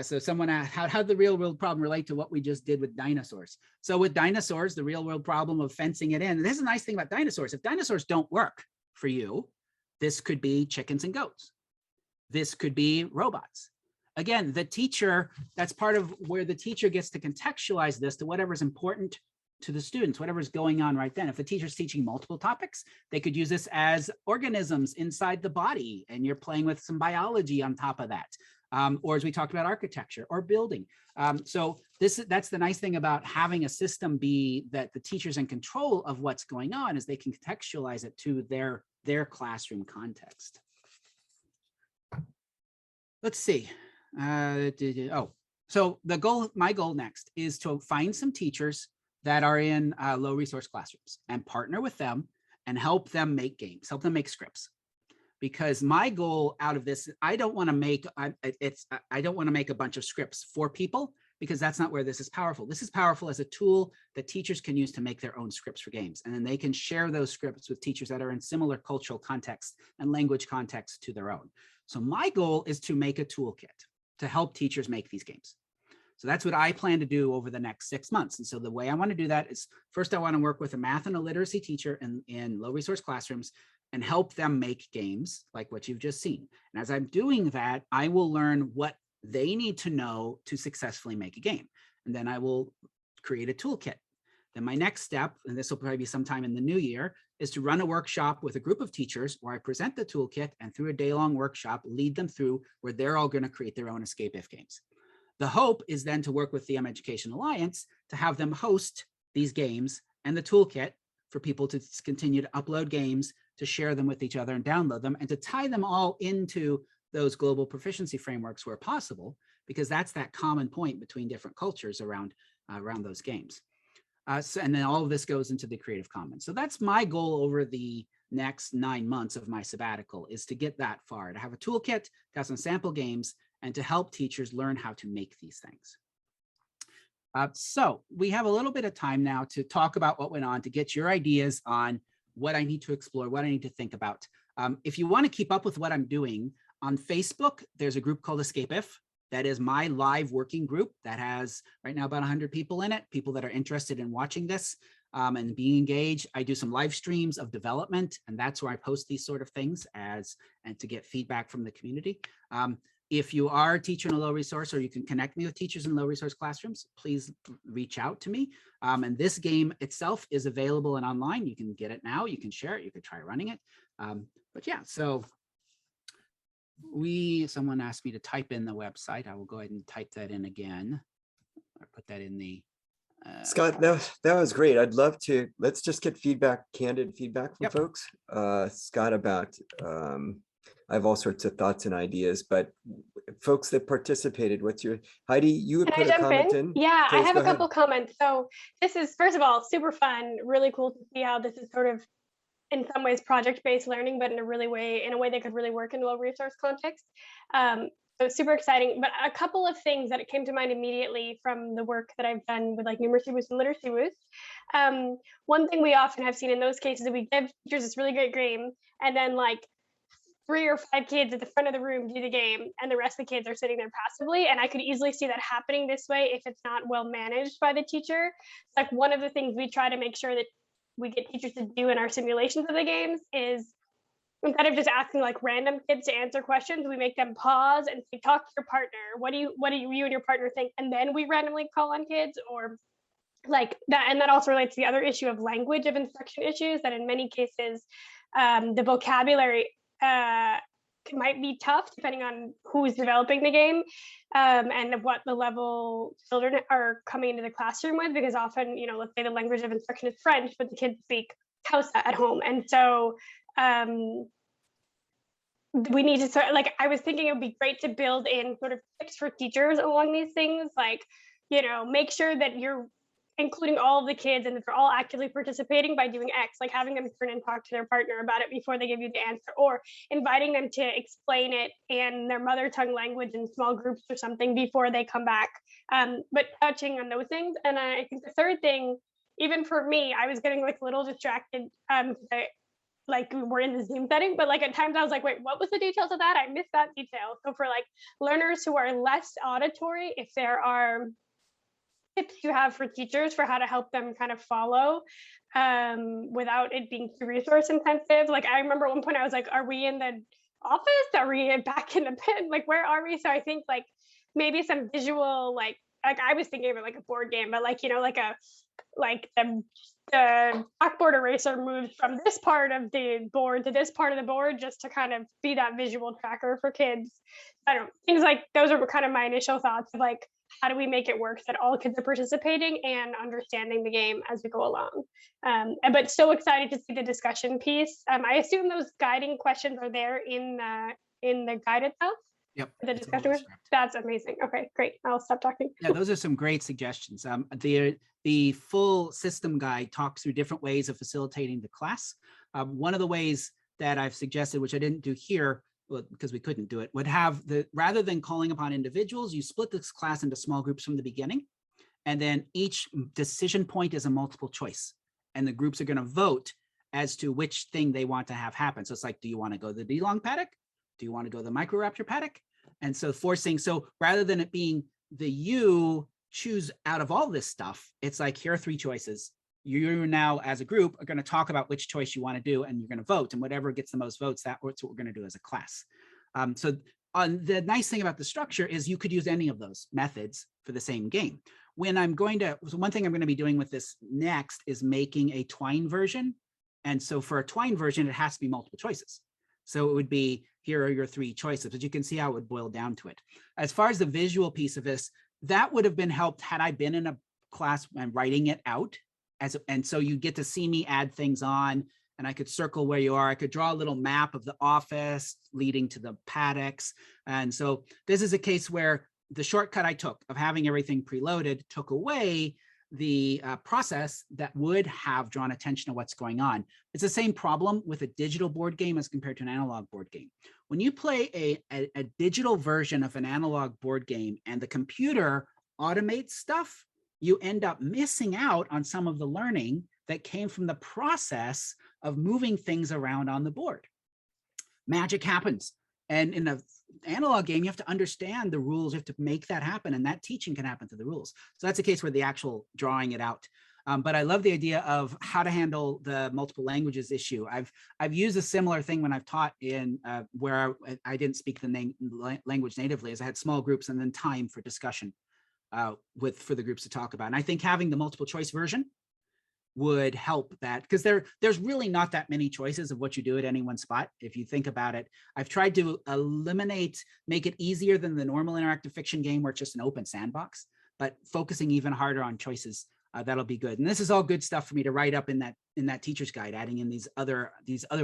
so someone asked, how did the real world problem relate to what we just did with dinosaurs? So with dinosaurs, the real world problem of fencing it in, and this is a nice thing about dinosaurs. If dinosaurs don't work for you, this could be chickens and goats. This could be robots. Again, the teacher, that's part of where the teacher gets to contextualize this to whatever's important to the students, whatever's going on right then. If the teacher's teaching multiple topics, they could use this as organisms inside the body, and you're playing with some biology on top of that. Or as we talked about, architecture or building. So that's the nice thing about having a system be that the teacher's in control of what's going on, is they can contextualize it to their classroom context. Let's see. So my goal next is to find some teachers that are in low resource classrooms and partner with them and help them make games, help them make scripts. Because my goal out of this, I don't want to make a bunch of scripts for people, because that's not where this is powerful. This is powerful as a tool that teachers can use to make their own scripts for games. And then they can share those scripts with teachers that are in similar cultural context and language context to their own. So my goal is to make a toolkit to help teachers make these games. So that's what I plan to do over the next 6 months. And so the way I want to do that is, first, I want to work with a math and a literacy teacher in low resource classrooms and help them make games like what you've just seen. And as I'm doing that, I will learn what they need to know to successfully make a game. And then I will create a toolkit. Then my next step, and this will probably be sometime in the new year, is to run a workshop with a group of teachers where I present the toolkit, and through a day-long workshop, lead them through where they're all going to create their own escape if games. The hope is then to work with the mEducation Alliance to have them host these games and the toolkit for people to continue to upload games, to share them with each other and download them, and to tie them all into those global proficiency frameworks where possible, because that's that common point between different cultures around those games. And then all of this goes into the Creative Commons. So that's my goal over the next 9 months of my sabbatical, is to get that far, to have a toolkit, to have some sample games, and to help teachers learn how to make these things. So we have a little bit of time now to talk about what went on, to get your ideas on what I need to explore, what I need to think about. If you want to keep up with what I'm doing, on Facebook, there's a group called Escape If. That is my live working group that has right now about 100 people in it, people that are interested in watching this and being engaged. I do some live streams of development, and that's where I post these sort of things and to get feedback from the community. If you are a teacher in a low resource, or you can connect me with teachers in low resource classrooms, please reach out to me. And this game itself is available and online. You can get it now, you can share it, you can try running it. But yeah, so someone asked me to type in the website. I will go ahead and type that in again, or put that in the Scott, that was great. I'd love to, let's just get feedback, candid feedback from folks. Scott, about I have all sorts of thoughts and ideas, but folks that participated, what's your, Heidi, you would put a comment in? Yeah, Please, I have go a couple comments. So this is, first of all, super fun, really cool to see how this is sort of in some ways project-based learning, but in a way that could really work in a low resource context. So super exciting. But a couple of things that came to mind immediately from the work that I've done with like numeracy boost and literacy boost. One thing we often have seen in those cases is we give teachers this really great game, and then like 3 or 5 kids at the front of the room do the game, and the rest of the kids are sitting there passively. And I could easily see that happening this way if it's not well managed by the teacher. Like one of the things we try to make sure that we get teachers to do in our simulations of the games is, instead of just asking like random kids to answer questions, we make them pause and say, talk to your partner. What do you and your partner think? And then we randomly call on kids, or like that. And that also relates to the other issue of language of instruction issues, that in many cases, the vocabulary might be tough depending on who's developing the game, and what the level children are coming into the classroom with, because often, let's say the language of instruction is French, but the kids speak Hausa at home. And so we need to sort, like, I was thinking it would be great to build in sort of tips for teachers along these things, like, make sure that you're including all of the kids and that they're all actively participating by doing X, like having them turn and talk to their partner about it before they give you the answer, or inviting them to explain it in their mother tongue language in small groups or something before they come back. But touching on those things. And I think the third thing, even for me, I was getting like a little distracted, like we're in the Zoom setting, but like at times I was like, wait, what was the details of that? I missed that detail. So for like learners who are less auditory, if there are tips you have for teachers for how to help them kind of follow without it being too resource intensive. Like I remember at one point I was like, are we in the office? Are we back in the pit? Like, where are we? So I think like maybe some visual, like I was thinking of it like a board game, but like, the blackboard eraser moves from this part of the board to this part of the board, just to kind of be that visual tracker for kids. I don't know, things like those are kind of my initial thoughts of like, how do we make it work so that all kids are participating and understanding the game as we go along? But so excited to see the discussion piece. I assume those guiding questions are there in the guide itself. Yep. The discussion. That's amazing. Okay, great. I'll stop talking. Yeah, those are some great suggestions. The full system guide talks through different ways of facilitating the class. One of the ways that I've suggested, which I didn't do here, because we couldn't do it, would have rather than calling upon individuals, you split this class into small groups from the beginning, and then each decision point is a multiple choice, and the groups are going to vote as to which thing they want to have happen. So it's like, do you want to go to the D-long paddock? Do you want to go to the Microraptor paddock? And so so rather than it being you choose out of all this stuff, it's like, here are 3 choices. You now as a group are going to talk about which choice you want to do, and you're going to vote, and whatever gets the most votes, that's what we're going to do as a class. So the nice thing about the structure is you could use any of those methods for the same game. So one thing I'm going to be doing with this next is making a twine version. And so for a twine version, it has to be multiple choices. So it would be, here are your 3 choices, but you can see how it would boil down to it. As far as the visual piece of this, that would have been helped had I been in a class and writing it out. And so you get to see me add things on, and I could circle where you are. I could draw a little map of the office leading to the paddocks. And so this is a case where the shortcut I took of having everything preloaded took away the process that would have drawn attention to what's going on. It's the same problem with a digital board game as compared to an analog board game. When you play a digital version of an analog board game and the computer automates stuff, you end up missing out on some of the learning that came from the process of moving things around on the board. Magic happens. And in an analog game, you have to understand the rules. You have to make that happen, and that teaching can happen through the rules. So that's a case where the actual drawing it out. But I love the idea of how to handle the multiple languages issue. I've used a similar thing when I've taught in where I didn't speak the language natively, as I had small groups and then time for discussion for the groups to talk about. And I think having the multiple choice version would help that, because there's really not that many choices of what you do at any one spot. If you think about it, I've tried to make it easier than the normal interactive fiction game where it's just an open sandbox, but focusing even harder on choices, that'll be good. And this is all good stuff for me to write up in that teacher's guide, adding in these other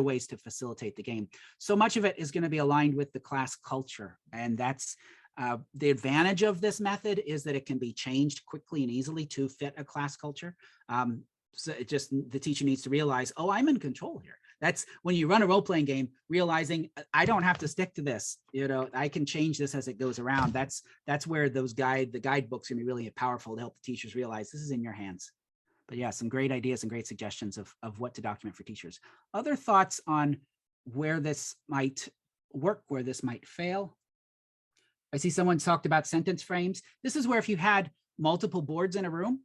ways to facilitate the game. So much of it is going to be aligned with the class culture, and that's the advantage of this method is that it can be changed quickly and easily to fit a class culture. So the teacher needs to realize, oh, I'm in control here. That's when you run a role-playing game, realizing I don't have to stick to this. I can change this as it goes around. That's where the guidebooks are gonna be really powerful to help the teachers realize this is in your hands. But yeah, some great ideas and great suggestions of what to document for teachers. Other thoughts on where this might work, where this might fail? I see someone talked about sentence frames. This is where if you had multiple boards in a room,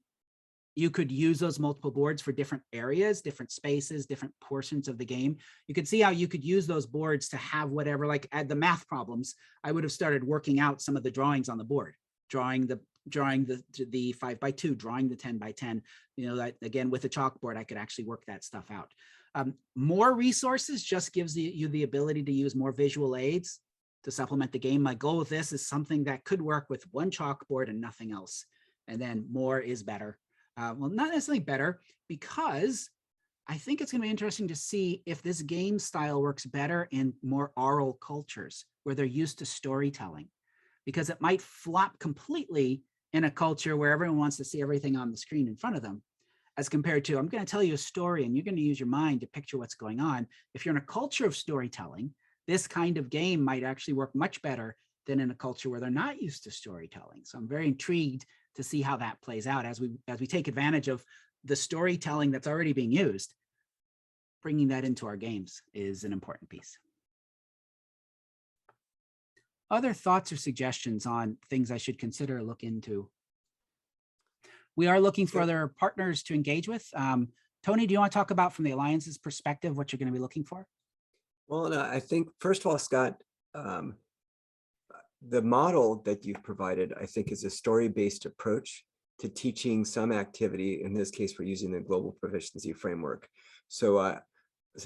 you could use those multiple boards for different areas, different spaces, different portions of the game. You could see how you could use those boards to have whatever, like at the math problems, I would have started working out some of the drawings on the board, drawing the 5x2, drawing the 10x10, that again, with a chalkboard, I could actually work that stuff out. More resources just gives you the ability to use more visual aids to supplement the game. My goal with this is something that could work with one chalkboard and nothing else. And then more is better. Well, not necessarily better, because I think it's going to be interesting to see if this game style works better in more oral cultures where they're used to storytelling, because it might flop completely in a culture where everyone wants to see everything on the screen in front of them, as compared to, I'm going to tell you a story and you're going to use your mind to picture what's going on. If you're in a culture of storytelling, this kind of game might actually work much better than in a culture where they're not used to storytelling. So I'm very intrigued to see how that plays out as we take advantage of the storytelling that's already being used. Bringing that into our games is an important piece. Other thoughts or suggestions on things I should consider or look into? We are looking for other partners to engage with. Tony, do you want to talk about from the Alliance's perspective what you're going to be looking for? Well, no, I think, first of all, Scott, the model that you've provided, I think, is a story-based approach to teaching some activity. In this case, we're using the Global Proficiency Framework. So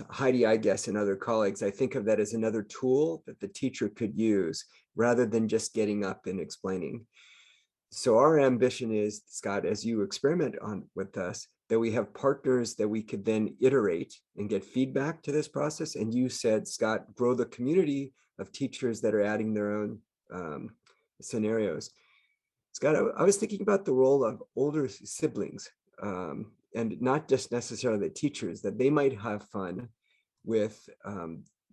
Heidi, I guess, and other colleagues, I think of that as another tool that the teacher could use rather than just getting up and explaining. So our ambition is, Scott, as you experiment with us, that we have partners that we could then iterate and get feedback to this process. And you said, Scott, grow the community of teachers that are adding their own scenarios. Scott, I was thinking about the role of older siblings, and not just necessarily the teachers, that they might have fun with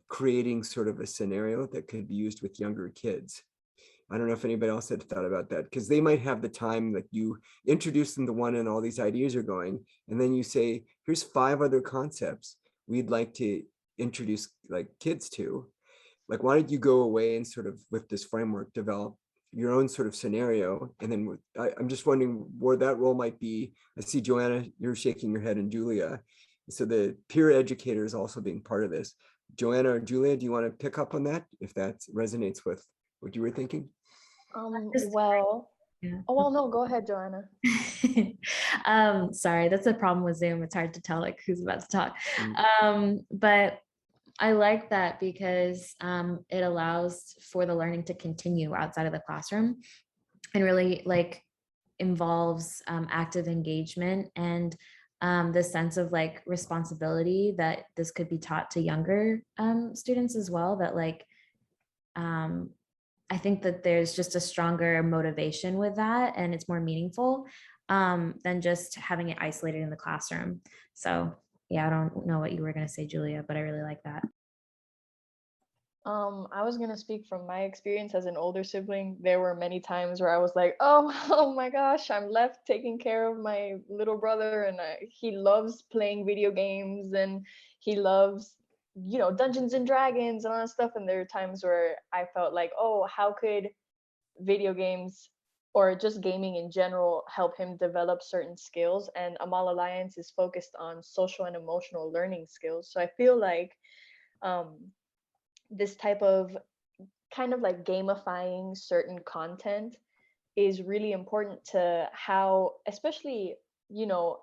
creating sort of a scenario that could be used with younger kids. I don't know if anybody else had thought about that, because they might have the time that you introduce them to one and all these ideas are going, and then you say, here's 5 other concepts we'd like to introduce like kids to. Like, why don't you go away and sort of with this framework, develop your own sort of scenario? And then I'm just wondering where that role might be. I see Joanna, you're shaking your head, and Julia. So the peer educator is also being part of this. Joanna or Julia, do you want to pick up on that if that resonates with what you were thinking? Well, Yeah. oh, well, no, go ahead, Joanna. Sorry, that's a problem with Zoom. It's hard to tell like who's about to talk. But I like that because it allows for the learning to continue outside of the classroom and really like involves active engagement and the sense of like responsibility that this could be taught to younger students as well, that like I think that there's just a stronger motivation with that and it's more meaningful than just having it isolated in the classroom. So yeah, I don't know what you were going to say, Julia, but I really like that. I was going to speak from my experience as an older sibling. There were many times where I was like, oh my gosh, I'm left taking care of my little brother, and he loves playing video games and he loves, you know, Dungeons and Dragons and all that stuff. And there are times where I felt like, oh, how could video games or just gaming in general help him develop certain skills? And Amal Alliance is focused on social and emotional learning skills. So I feel like this type of kind of like gamifying certain content is really important to how, especially, you know,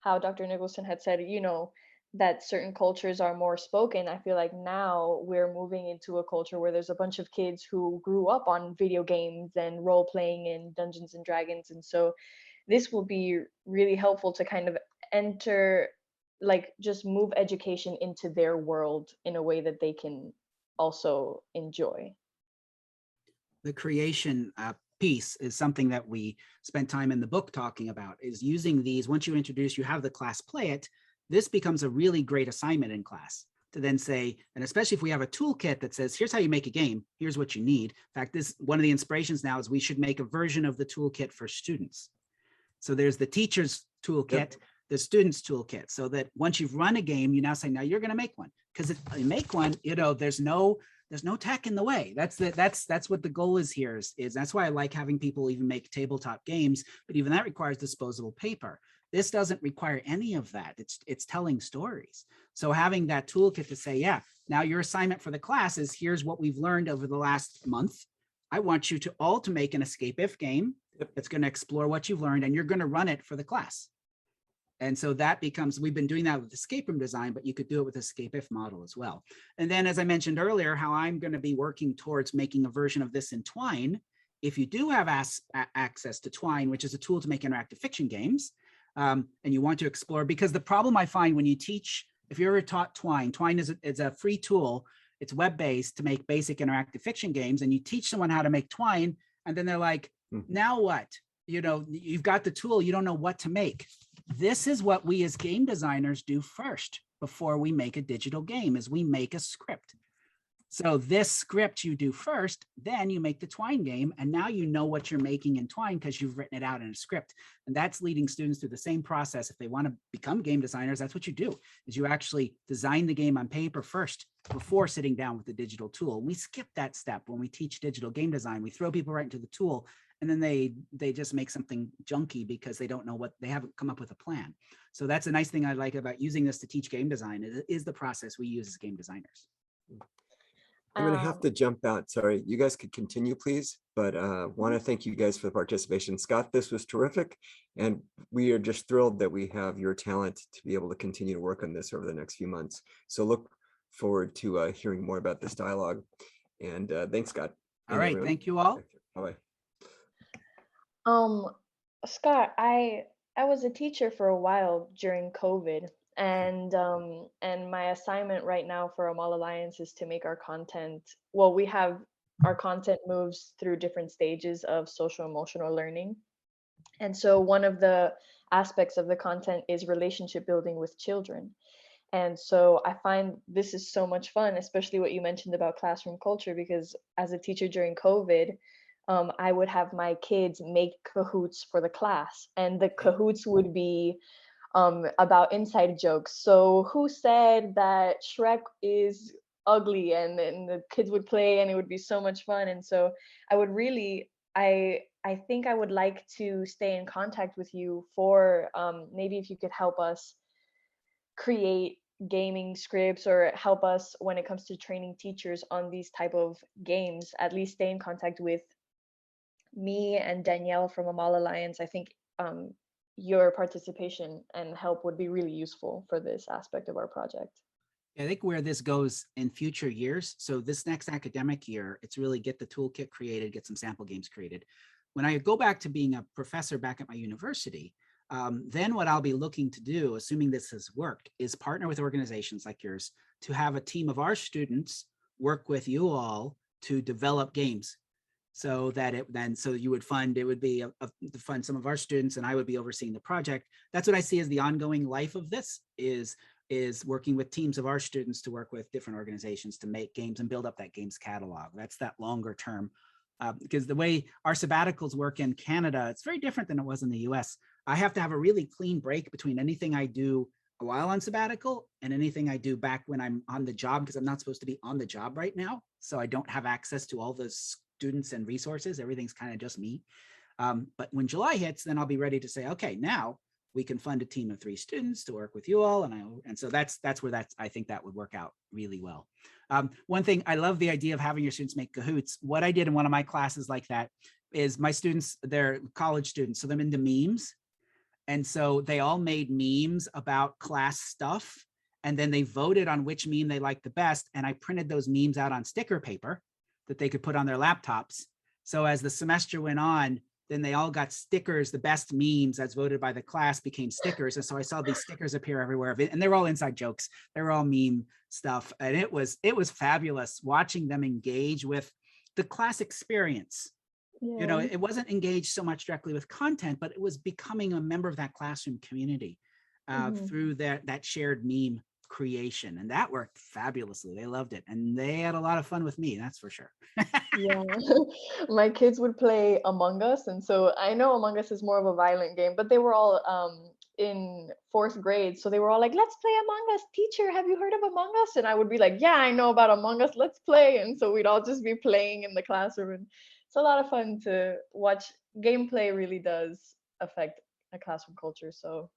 how Dr. Nicholson had said, you know, that certain cultures are more spoken. I feel like now we're moving into a culture where there's a bunch of kids who grew up on video games and role playing and Dungeons and Dragons. And so this will be really helpful to kind of enter, like, just move education into their world in a way that they can also enjoy. The creation piece is something that we spent time in the book talking about, is using these. Once you introduce, you have the class play it, this becomes a really great assignment in class. to then say, and especially if we have a toolkit that says, here's how you make a game, here's what you need. In fact, this one of the inspirations now is we should make a version of the toolkit for students. So there's the teacher's toolkit, the student's toolkit, so that once you've run a game, you now say, now you're going to make one. Because if you make one, you know, there's no tech in the way. That's what the goal is here. Is that's why I like having people even make tabletop games, but even that requires disposable paper. This doesn't require any of that. It's telling stories. So having that toolkit to say, yeah, now your assignment for the class is here's what we've learned over the last month. I want you to all to make an escape if game that's going to explore what you've learned, and you're going to run it for the class. And so that becomes, we've been doing that with escape room design, but you could do it with escape if model as well. And then, as I mentioned earlier, how I'm going to be working towards making a version of this in Twine. If you do have access to Twine, which is a tool to make interactive fiction games, and you want to explore, because the problem I find when you teach, if you ever taught Twine, Twine is a free tool. It's web-based to make basic interactive fiction games, and you teach someone how to make Twine, and then they're like, now what? You know, you've got the tool, you don't know what to make. This is what we as game designers do first before we make a digital game, is we make a script. So this script you do first, then you make the Twine game, and now you know what you're making in Twine because you've written it out in a script. And that's leading students through the same process. If they want to become game designers, that's what you do, is you actually design the game on paper first before sitting down with the digital tool. We skip that step when we teach digital game design. We throw people right into the tool, and then they just make something junky because they don't know what, they haven't come up with a plan. So that's a nice thing I like about using this to teach game design, is the process we use as game designers. I'm going to have to jump out. Sorry, you guys could continue, please. But want to thank you guys for the participation. Scott, this was terrific. And we are just thrilled that we have your talent to be able to continue to work on this over the next few months. So look forward to hearing more about this dialogue. And thanks, Scott. All right. Everyone. Thank you all. Bye-bye. Scott, I was a teacher for a while during COVID. And my assignment right now for Amal Alliance is to make our content, well, we have our content moves through different stages of social emotional learning. And so one of the aspects of the content is relationship building with children. And so I find this is so much fun, especially what you mentioned about classroom culture, because as a teacher during COVID, I would have my kids make cahoots for the class, and the cahoots would be about inside jokes. So who said that Shrek is ugly? And then the kids would play, and it would be so much fun. And so I would really, I think I would like to stay in contact with you for maybe if you could help us create gaming scripts, or help us when it comes to training teachers on these type of games, at least stay in contact with me and Danielle from Amal Alliance. I think your participation and help would be really useful for this aspect of our project. I think where this goes in future years, so this next academic year, it's really get the toolkit created, get some sample games created. When I go back to being a professor back at my university, then what I'll be looking to do, assuming this has worked, is partner with organizations like yours to have a team of our students work with you all to develop games. So that so you would fund, it would be to fund some of our students, and I would be overseeing the project. That's what I see as the ongoing life of this, is working with teams of our students to work with different organizations to make games and build up that games catalog. That's that longer term, because the way our sabbaticals work in Canada, it's very different than it was in the US. I have to have a really clean break between anything I do a while on sabbatical and anything I do back when I'm on the job, because I'm not supposed to be on the job right now. So I don't have access to all the students and resources. Everything's kind of just me. But when July hits, then I'll be ready to say, okay, now we can fund a team of 3 students to work with you all. And so that's where I think that would work out really well. One thing, I love the idea of having your students make cahoots. What I did in one of my classes like that is my students, they're college students, so they're into memes. And so they all made memes about class stuff. And then they voted on which meme they liked the best. And I printed those memes out on sticker paper that they could put on their laptops. So as the semester went on, then they all got stickers. The best memes as voted by the class became stickers. And so I saw these stickers appear everywhere, and they were all inside jokes. They were all meme stuff. And it was fabulous watching them engage with the class experience. Yeah. You know, it wasn't engaged so much directly with content, but it was becoming a member of that classroom community through that shared meme creation, and that worked fabulously. They loved it, and they had a lot of fun with me, that's for sure. Yeah, my kids would play Among Us, and so I know Among Us is more of a violent game, but they were all in 4th grade, so they were all like, "Let's play Among Us, teacher. Have you heard of Among Us?" And I would be like, "Yeah, I know about Among Us. Let's play." And so we'd all just be playing in the classroom, and it's a lot of fun to watch. Gameplay really does affect a classroom culture, so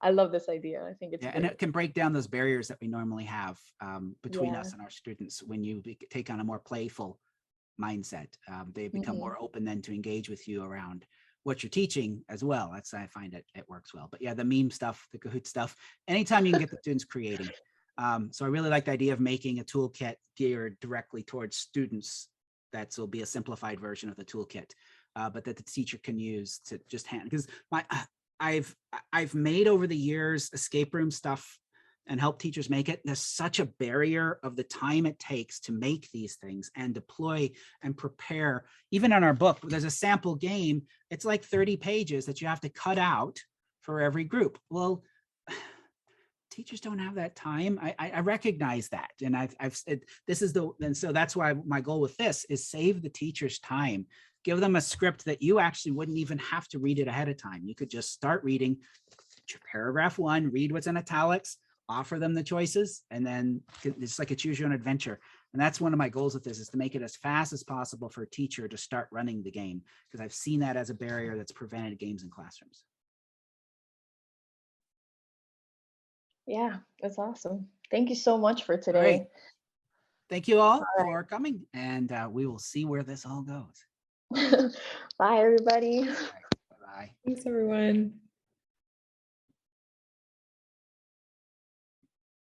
I love this idea. I think it's Yeah, and great. it can break down those barriers that we normally have between Yeah. us and our students. When you take on a more playful mindset, they become Mhm. more open then to engage with you around what you're teaching as well. That's, I find it works well. But yeah, the meme stuff, the Kahoot stuff, anytime you can get the students creating. So I really like the idea of making a toolkit geared directly towards students. That will be a simplified version of the toolkit, but that the teacher can use to just hand, because I've made over the years escape room stuff and help teachers make it. There's such a barrier of the time it takes to make these things and deploy and prepare. Even in our book, there's a sample game. It's like 30 pages that you have to cut out for every group. Well, teachers don't have that time. I recognize that. And I've said, and so that's why my goal with this is save the teachers time. Give them a script that you actually wouldn't even have to read it ahead of time. You could just start reading paragraph 1, read what's in italics, offer them the choices, and then it's like a choose your own adventure. And that's one of my goals with this, is to make it as fast as possible for a teacher to start running the game, because I've seen that as a barrier that's prevented games in classrooms. Yeah, that's awesome. Thank you so much for All right. today. Thank you all for coming, and we will see where this all goes. Bye, everybody. All right, bye-bye. Thanks, everyone.